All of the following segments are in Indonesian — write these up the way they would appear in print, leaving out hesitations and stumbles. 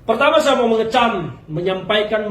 Pertama saya mau menyampaikan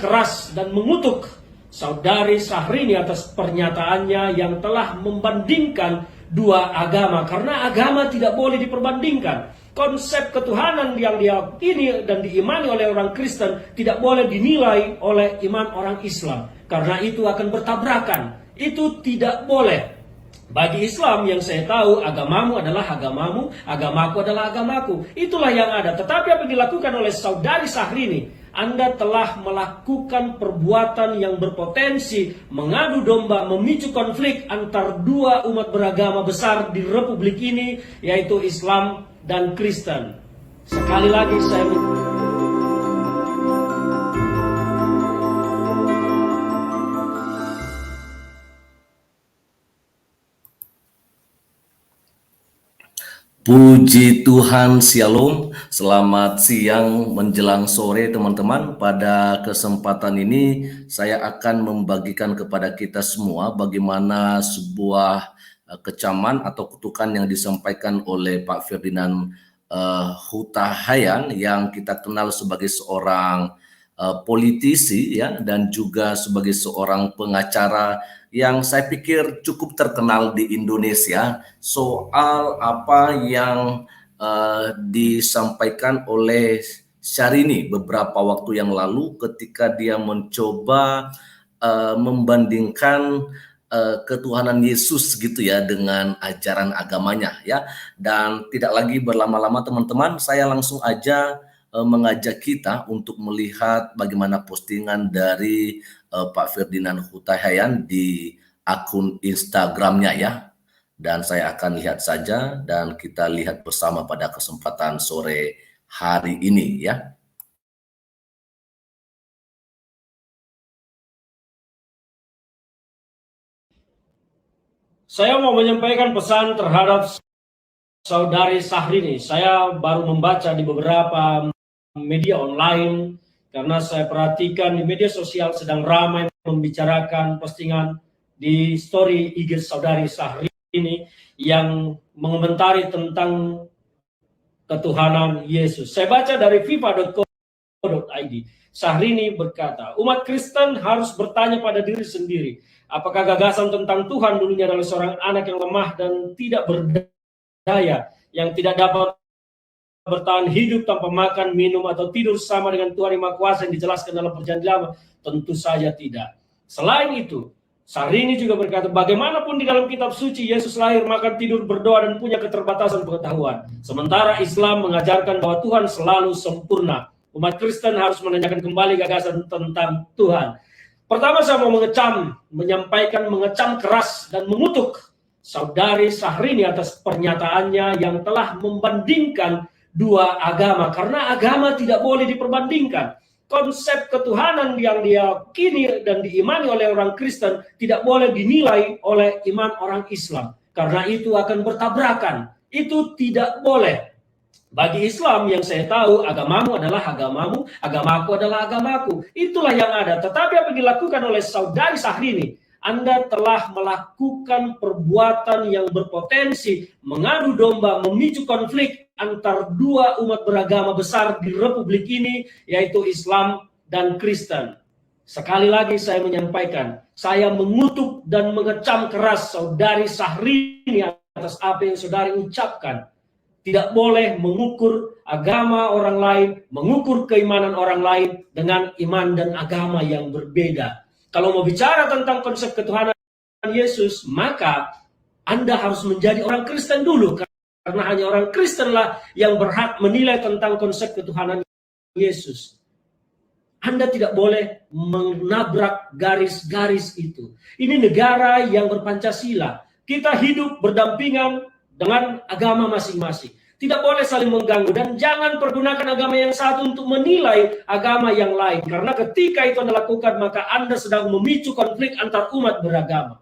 keras dan mengutuk Saudari Syahrini atas pernyataannya yang telah membandingkan dua agama. Karena agama tidak boleh diperbandingkan. Konsep ketuhanan yang diyakini dan diimani oleh orang Kristen tidak boleh dinilai oleh iman orang Islam. Karena itu akan bertabrakan. Itu tidak boleh. Bagi Islam yang saya tahu, agamamu adalah agamamu, agamaku adalah agamaku. Itulah yang ada. Tetapi apa yang dilakukan oleh Saudari Syahrini, Anda telah melakukan perbuatan yang berpotensi mengadu domba, memicu konflik antar dua umat beragama besar di Republik ini, yaitu Islam dan Kristen. Sekali lagi saya Puji Tuhan, Shalom. Selamat siang menjelang sore teman-teman. Pada kesempatan ini saya akan membagikan kepada kita semua bagaimana sebuah kecaman atau kutukan yang disampaikan oleh Pak Ferdinand Huta Heian yang kita kenal sebagai seorang politisi ya, dan juga sebagai seorang pengacara yang saya pikir cukup terkenal di Indonesia soal apa yang disampaikan oleh Syahrini beberapa waktu yang lalu ketika dia mencoba membandingkan ketuhanan Yesus gitu ya dengan ajaran agamanya ya. Dan tidak lagi berlama-lama teman-teman, saya langsung aja mengajak kita untuk melihat bagaimana postingan dari Pak Ferdinand Huta Heian di akun Instagramnya ya. Dan saya akan lihat saja dan kita lihat bersama pada kesempatan sore hari ini ya. Saya mau menyampaikan pesan terhadap Saudari Syahrini. Saya baru membaca di beberapa media online karena saya perhatikan di media sosial sedang ramai membicarakan postingan di story IG Saudari Syahrini yang mengomentari tentang ketuhanan Yesus. Saya baca dari fifa.co.id. Syahrini berkata, umat Kristen harus bertanya pada diri sendiri, apakah gagasan tentang Tuhan dulunya adalah seorang anak yang lemah dan tidak berdaya, yang tidak dapat bertahan hidup tanpa makan, minum, atau tidur sama dengan Tuhan yang Maha Kuasa yang dijelaskan dalam Perjanjian Lama? Tentu saja tidak. Selain itu, Syahrini juga berkata, bagaimanapun di dalam kitab suci, Yesus lahir, makan, tidur, berdoa, dan punya keterbatasan pengetahuan. Sementara Islam mengajarkan bahwa Tuhan selalu sempurna. Umat Kristen harus menanyakan kembali gagasan tentang Tuhan. Pertama saya mau menyampaikan mengecam keras dan mengutuk Saudari Syahrini atas pernyataannya yang telah membandingkan dua agama. Karena agama tidak boleh diperbandingkan. Konsep ketuhanan yang diyakini dan diimani oleh orang Kristen tidak boleh dinilai oleh iman orang Islam. Karena itu akan bertabrakan. Itu tidak boleh. Bagi Islam yang saya tahu, agamamu adalah agamamu, agamaku adalah agamaku. Itulah yang ada. Tetapi apa yang dilakukan oleh Saudari Syahrini, Anda telah melakukan perbuatan yang berpotensi mengadu domba, memicu konflik antar dua umat beragama besar di Republik ini, yaitu Islam dan Kristen. Sekali lagi saya menyampaikan, saya mengutuk dan mengecam keras Saudari Syahrini atas apa yang saudari ucapkan. Tidak boleh mengukur agama orang lain, mengukur keimanan orang lain dengan iman dan agama yang berbeda. Kalau mau bicara tentang konsep ketuhanan Yesus, maka Anda harus menjadi orang Kristen dulu. Karena hanya orang Kristenlah yang berhak menilai tentang konsep ketuhanan Yesus. Anda tidak boleh menabrak garis-garis itu. Ini negara yang berpancasila. Kita hidup berdampingan dengan agama masing-masing. Tidak boleh saling mengganggu dan jangan pergunakan agama yang satu untuk menilai agama yang lain. Karena ketika itu Anda lakukan, maka Anda sedang memicu konflik antar umat beragama.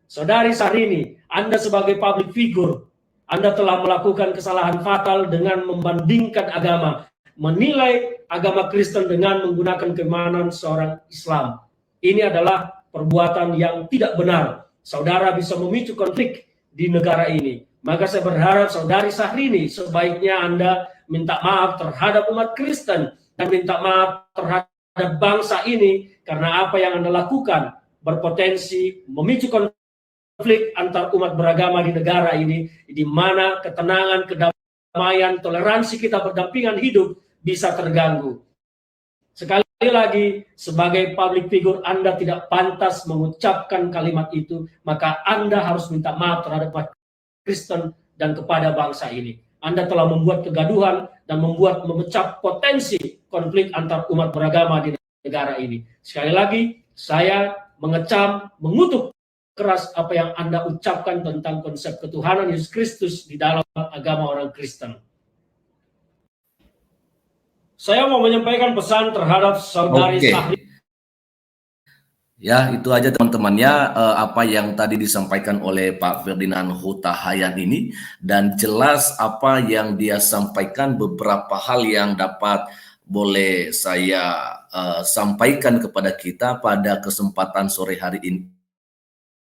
Saudari Syahrini, Anda sebagai public figure, Anda telah melakukan kesalahan fatal dengan membandingkan agama, menilai agama Kristen dengan menggunakan keimanan seorang Islam. Ini adalah perbuatan yang tidak benar. Saudara bisa memicu konflik di negara ini. Maka saya berharap Saudari Syahrini sebaiknya Anda minta maaf terhadap umat Kristen dan minta maaf terhadap bangsa ini karena apa yang Anda lakukan berpotensi memicu konflik antar umat beragama di negara ini, di mana ketenangan, kedamaian, toleransi kita berdampingan hidup bisa terganggu. Sekali lagi, sebagai public figure Anda tidak pantas mengucapkan kalimat itu, maka Anda harus minta maaf terhadap umat Kristen dan kepada bangsa ini. Anda telah membuat kegaduhan dan memecah potensi konflik antar umat beragama di negara ini. Sekali lagi, saya mengecam, mengutuk keras apa yang Anda ucapkan tentang konsep ketuhanan Yesus Kristus di dalam agama orang Kristen. Saya mau menyampaikan pesan terhadap saudari Sahri. Ya, itu aja teman-teman ya, apa yang tadi disampaikan oleh Pak Ferdinand Huta Hayan ini, dan jelas apa yang dia sampaikan, beberapa hal yang dapat boleh saya sampaikan kepada kita pada kesempatan sore hari ini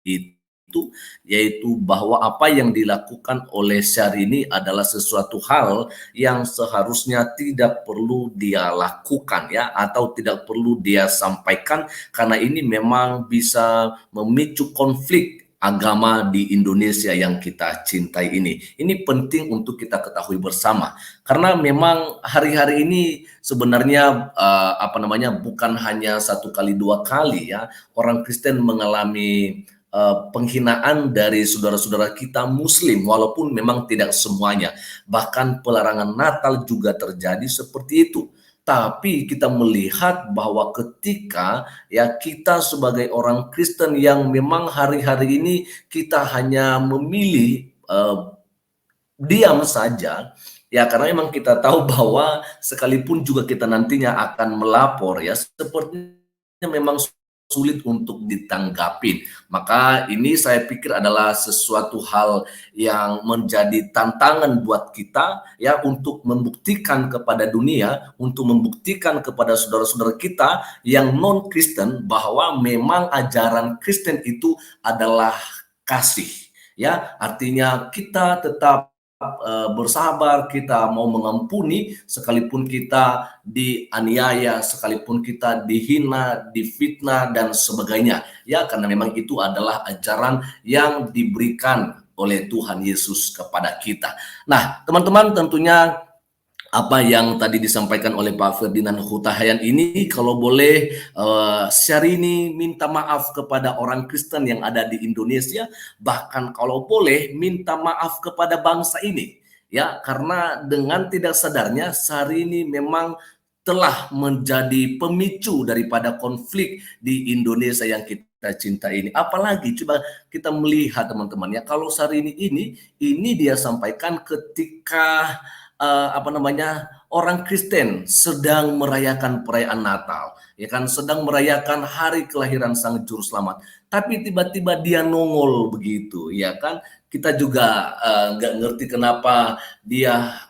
itu, yaitu bahwa apa yang dilakukan oleh Syahrini adalah sesuatu hal yang seharusnya tidak perlu dia lakukan ya, atau tidak perlu dia sampaikan, karena ini memang bisa memicu konflik agama di Indonesia yang kita cintai ini. Ini penting untuk kita ketahui bersama, karena memang hari-hari ini sebenarnya bukan hanya satu kali dua kali ya orang Kristen mengalami penghinaan dari saudara-saudara kita Muslim, walaupun memang tidak semuanya. Bahkan pelarangan Natal juga terjadi seperti itu. Tapi kita melihat bahwa ketika ya kita sebagai orang Kristen yang memang hari-hari ini kita hanya memilih diam saja, ya karena memang kita tahu bahwa sekalipun juga kita nantinya akan melapor ya, sepertinya memang sulit untuk ditanggapin. Maka ini saya pikir adalah sesuatu hal yang menjadi tantangan buat kita ya, untuk membuktikan kepada dunia, untuk membuktikan kepada saudara-saudara kita yang non-Kristen bahwa memang ajaran Kristen itu adalah kasih ya. Artinya kita tetap bersabar, kita mau mengampuni sekalipun kita dianiaya, sekalipun kita dihina, difitnah dan sebagainya ya, karena memang itu adalah ajaran yang diberikan oleh Tuhan Yesus kepada kita. Nah, teman-teman, tentunya apa yang tadi disampaikan oleh Pak Ferdinand Huta Hayan ini, kalau boleh Syahrini minta maaf kepada orang Kristen yang ada di Indonesia, bahkan kalau boleh minta maaf kepada bangsa ini ya, karena dengan tidak sadarnya Syahrini memang telah menjadi pemicu daripada konflik di Indonesia yang kita cinta ini. Apalagi coba kita melihat teman-teman ya, kalau Syahrini ini dia sampaikan ketika orang Kristen sedang merayakan perayaan Natal, ya kan, sedang merayakan hari kelahiran Sang Juru Selamat, tapi tiba-tiba dia nongol begitu, ya kan. Kita juga nggak ngerti kenapa dia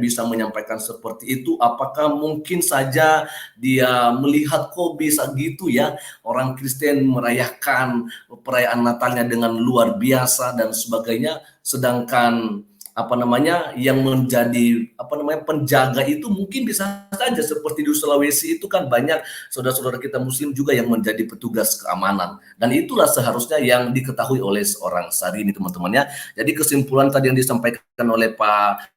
bisa menyampaikan seperti itu. Apakah mungkin saja dia melihat kok bisa gitu ya orang Kristen merayakan perayaan Natalnya dengan luar biasa dan sebagainya, sedangkan yang menjadi penjaga itu mungkin bisa saja seperti di Sulawesi itu kan banyak saudara-saudara kita Muslim juga yang menjadi petugas keamanan, dan itulah seharusnya yang diketahui oleh seorang Syahrini, teman-teman ya. Jadi kesimpulan tadi yang disampaikan oleh Pak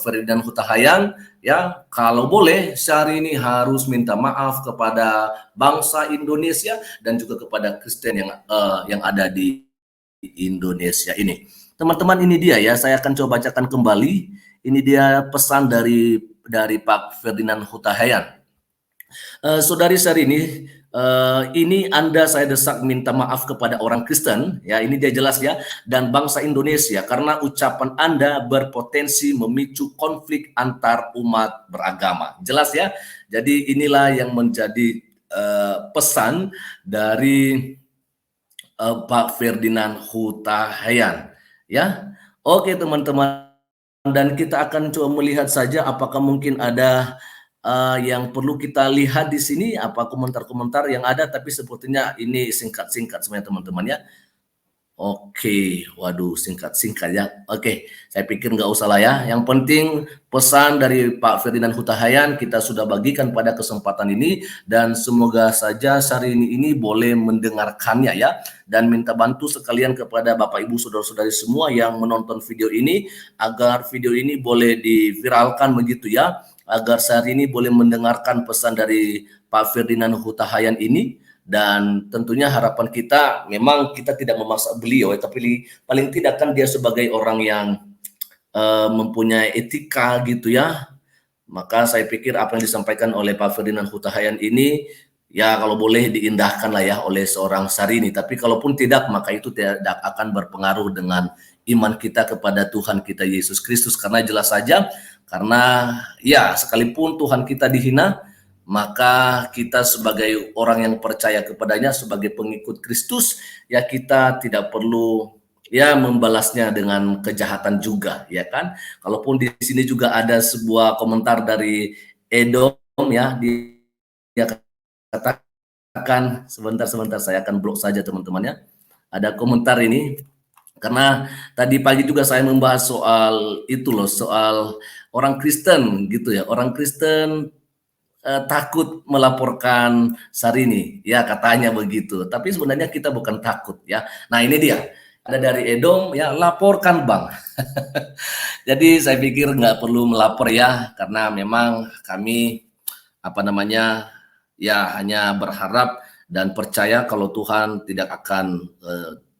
Ferdinand Huta Hayan ya, kalau boleh Syahrini harus minta maaf kepada bangsa Indonesia dan juga kepada Kristen yang ada di Indonesia ini. Teman-teman, ini dia ya, saya akan coba bacakan kembali. Ini dia pesan dari Pak Ferdinand Huta Hayan. Saudari Syahrini, ini Anda saya desak minta maaf kepada orang Kristen, ya ini dia jelas ya, dan bangsa Indonesia karena ucapan Anda berpotensi memicu konflik antar umat beragama. Jelas ya, jadi inilah yang menjadi pesan dari Pak Ferdinand Huta Hayan. Ya, oke teman-teman, dan kita akan coba melihat saja apakah mungkin ada yang perlu kita lihat di sini, apa komentar-komentar yang ada, tapi sepertinya ini singkat-singkat sebenarnya teman-teman ya. Oke, waduh singkat-singkat ya. Oke, saya pikir nggak usah lah ya. Yang penting pesan dari Pak Ferdinand Huta Hayan kita sudah bagikan pada kesempatan ini dan semoga saja Syahrini ini boleh mendengarkannya ya. Dan minta bantu sekalian kepada Bapak Ibu Saudara-saudari semua yang menonton video ini agar video ini boleh diviralkan begitu ya. Agar Syahrini boleh mendengarkan pesan dari Pak Ferdinand Huta Hayan ini. Dan tentunya harapan kita memang kita tidak memaksa beliau, tapi paling tidak kan dia sebagai orang yang mempunyai etika gitu ya. Maka saya pikir apa yang disampaikan oleh Pak Ferdinand Huta Hayan ini ya kalau boleh diindahkan lah ya oleh seorang Syahrini. Tapi kalaupun tidak maka itu tidak akan berpengaruh dengan iman kita kepada Tuhan kita Yesus Kristus, karena jelas saja karena ya sekalipun Tuhan kita dihina, maka kita sebagai orang yang percaya kepadanya, sebagai pengikut Kristus, ya kita tidak perlu ya membalasnya dengan kejahatan juga, ya kan? Kalaupun di sini juga ada sebuah komentar dari Edom ya, dia katakan sebentar saya akan blok saja teman-teman ya. Ada komentar ini karena tadi pagi juga saya membahas soal itu loh, soal orang Kristen gitu ya, orang Kristen takut melaporkan Syahrini, ya katanya begitu. Tapi sebenarnya kita bukan takut ya. Nah ini dia, ada dari Edom ya, laporkan Bang. Jadi saya pikir nggak perlu melapor ya, karena memang kami ya hanya berharap dan percaya kalau Tuhan tidak akan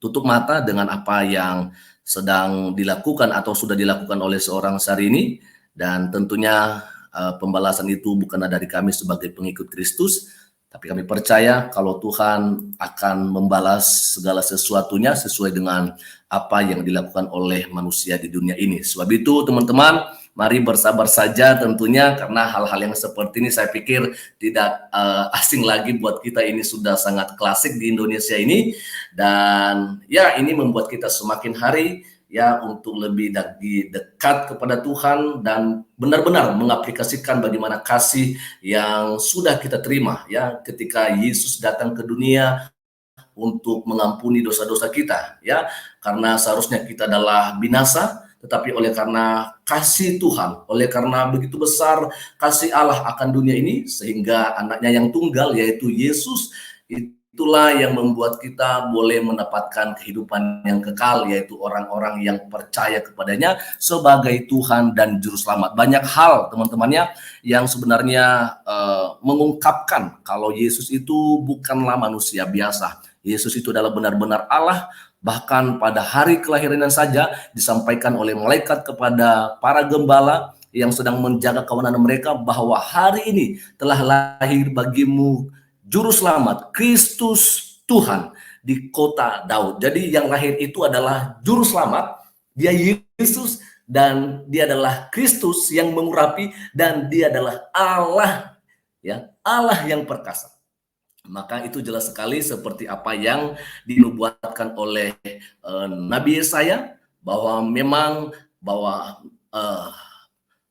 tutup mata dengan apa yang sedang dilakukan atau sudah dilakukan oleh seorang Syahrini, dan tentunya pembalasan itu bukan dari kami sebagai pengikut Kristus, tapi kami percaya kalau Tuhan akan membalas segala sesuatunya sesuai dengan apa yang dilakukan oleh manusia di dunia ini. Sebab itu teman-teman, mari bersabar saja tentunya, karena hal-hal yang seperti ini saya pikir tidak asing lagi buat kita, ini sudah sangat klasik di Indonesia ini. Dan ya ini membuat kita semakin hari ya untuk lebih dekat kepada Tuhan dan benar-benar mengaplikasikan bagaimana kasih yang sudah kita terima ya ketika Yesus datang ke dunia untuk mengampuni dosa-dosa kita ya, karena seharusnya kita adalah binasa, tetapi oleh karena kasih Tuhan, oleh karena begitu besar kasih Allah akan dunia ini, sehingga anaknya yang tunggal yaitu Yesus, itulah yang membuat kita boleh mendapatkan kehidupan yang kekal, yaitu orang-orang yang percaya kepadanya sebagai Tuhan dan Juru Selamat. Banyak hal teman-temannya yang sebenarnya mengungkapkan kalau Yesus itu bukanlah manusia biasa. Yesus itu adalah benar-benar Allah. Bahkan pada hari kelahirannya saja disampaikan oleh malaikat kepada para gembala yang sedang menjaga kawanan mereka bahwa hari ini telah lahir bagimu Juru Selamat, Kristus Tuhan di kota Daud. Jadi yang lahir itu adalah Juru Selamat, dia Yesus, dan dia adalah Kristus yang mengurapi, dan dia adalah Allah, ya, Allah yang perkasa. Maka itu jelas sekali seperti apa yang dinubuatkan oleh Nabi Yesaya, bahwa memang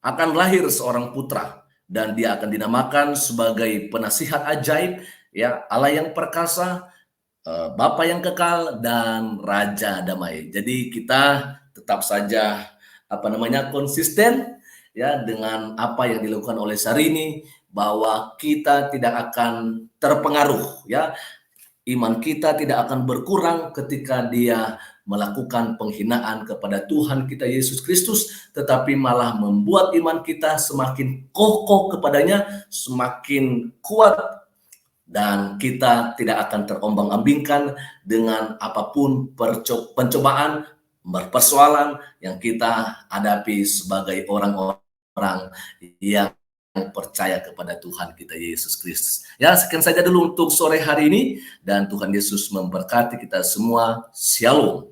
akan lahir seorang putra dan dia akan dinamakan sebagai penasihat ajaib, ya, Allah yang perkasa, Bapa yang kekal, dan Raja damai. Jadi kita tetap saja konsisten ya dengan apa yang dilakukan oleh Syahrini, bahwa kita tidak akan terpengaruh ya, iman kita tidak akan berkurang ketika dia melakukan penghinaan kepada Tuhan kita Yesus Kristus, tetapi malah membuat iman kita semakin kokoh kepadanya, semakin kuat, dan kita tidak akan terombang-ambingkan dengan apapun pencobaan, persoalan yang kita hadapi sebagai orang-orang yang percaya kepada Tuhan kita Yesus Kristus. Ya, sekian saja dulu untuk sore hari ini, dan Tuhan Yesus memberkati kita semua. Shalom.